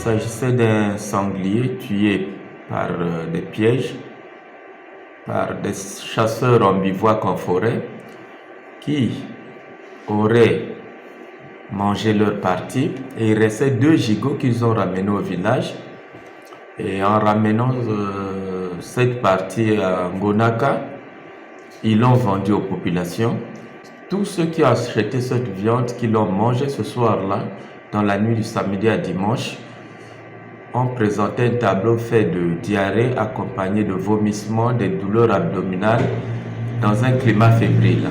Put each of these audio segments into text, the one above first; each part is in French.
s'agissait d'un sanglier tué par des pièges, par des chasseurs en bivouac en forêt qui auraient mangé leur partie, et il restait 2 gigots qu'ils ont ramenés au village. Et en ramenant cette partie à Ngonaka, ils l'ont vendue aux populations. Tous ceux qui ont acheté cette viande, qui l'ont mangée ce soir-là, dans la nuit du samedi à dimanche, ont présenté un tableau fait de diarrhée accompagné de vomissements, des douleurs abdominales dans un climat fébrile.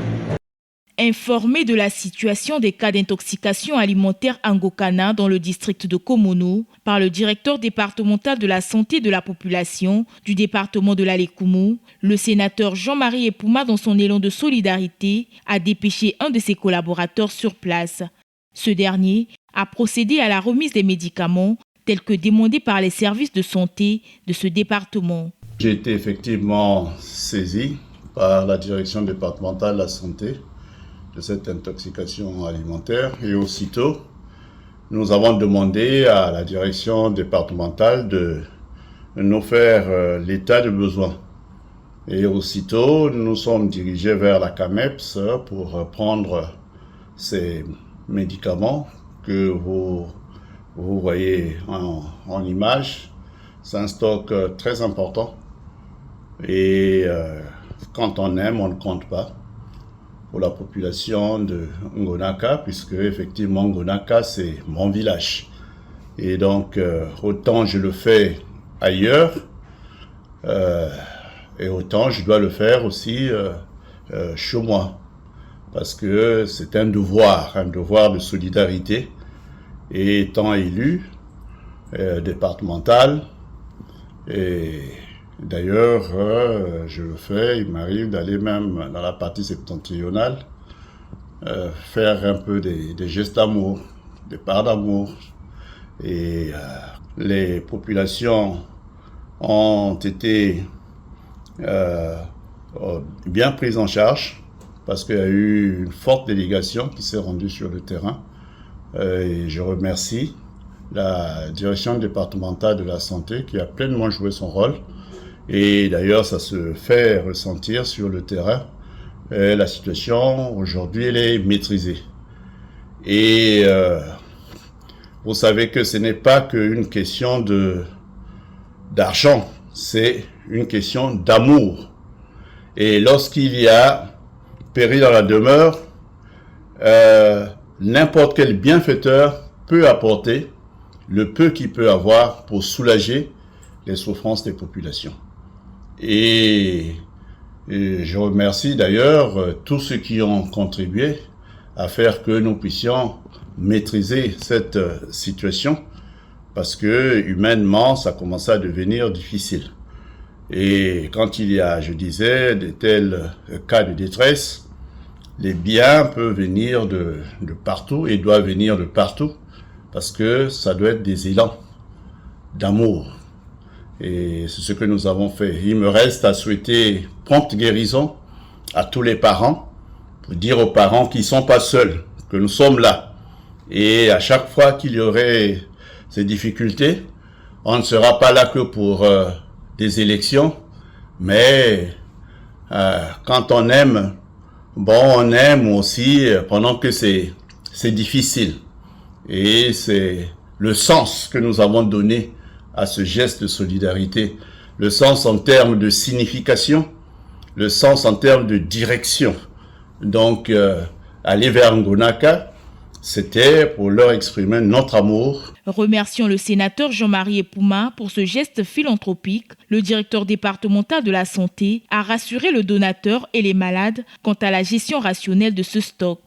Informé de la situation des cas d'intoxication alimentaire à Ngokana dans le district de Komono par le directeur départemental de la santé de la population du département de l'Alekumu, le sénateur Jean-Marie Epouma, dans son élan de solidarité, a dépêché un de ses collaborateurs sur place. Ce dernier a procédé à la remise des médicaments tels que demandés par les services de santé de ce département. J'ai été effectivement saisi par la direction départementale de la santé de cette intoxication alimentaire, et aussitôt nous avons demandé à la direction départementale de nous faire l'état de besoin, et aussitôt nous sommes dirigés vers la CAMEPS pour prendre ces médicaments que vous voyez en image. C'est un stock très important, et quand on aime, on ne compte pas pour la population de Ngonaka, puisque effectivement Ngonaka c'est mon village, et donc autant je le fais ailleurs, et autant je dois le faire aussi chez moi, parce que c'est un devoir de solidarité, et étant élu départemental, et d'ailleurs, je le fais, il m'arrive d'aller même dans la partie septentrionale, faire un peu des gestes d'amour, des parts d'amour. Et les populations ont été bien prises en charge, parce qu'il y a eu une forte délégation qui s'est rendue sur le terrain. Et je remercie la direction départementale de la santé qui a pleinement joué son rôle. Et d'ailleurs, ça se fait ressentir sur le terrain. La situation, aujourd'hui, elle est maîtrisée. Et vous savez que ce n'est pas qu'une question d'argent, c'est une question d'amour. Et lorsqu'il y a péril dans la demeure, n'importe quel bienfaiteur peut apporter le peu qu'il peut avoir pour soulager les souffrances des populations. Et je remercie d'ailleurs tous ceux qui ont contribué à faire que nous puissions maîtriser cette situation, parce que humainement ça commençait à devenir difficile. Et quand il y a, je disais, de tels cas de détresse, les biens peuvent venir de partout et doivent venir de partout, parce que ça doit être des élans d'amour. Et c'est ce que nous avons fait. Il me reste à souhaiter prompte guérison à tous les parents, pour dire aux parents qu'ils ne sont pas seuls, que nous sommes là. Et à chaque fois qu'il y aurait ces difficultés, on ne sera pas là que pour des élections, mais quand on aime, on aime aussi pendant que c'est difficile. Et c'est le sens que nous avons donné à ce geste de solidarité, le sens en termes de signification, le sens en termes de direction. Donc, aller vers Ngonaka, c'était pour leur exprimer notre amour. Remercions le sénateur Jean-Marie Epouma pour ce geste philanthropique. Le directeur départemental de la santé a rassuré le donateur et les malades quant à la gestion rationnelle de ce stock.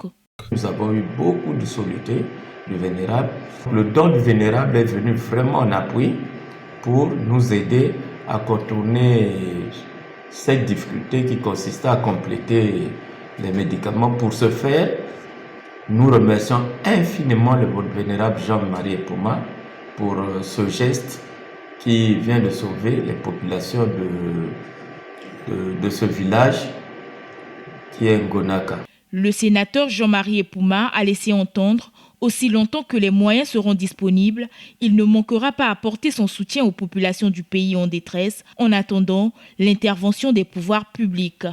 Nous avons eu beaucoup de solidarité du Vénérable. Le don du Vénérable est venu vraiment en appui pour nous aider à contourner cette difficulté qui consistait à compléter les médicaments. Pour ce faire, nous remercions infiniment le Vénérable Jean-Marie Epouma pour ce geste qui vient de sauver les populations de ce village qui est Ngonaka. Le sénateur Jean-Marie Epouma a laissé entendre, aussi longtemps que les moyens seront disponibles, il ne manquera pas à apporter son soutien aux populations du pays en détresse en attendant l'intervention des pouvoirs publics.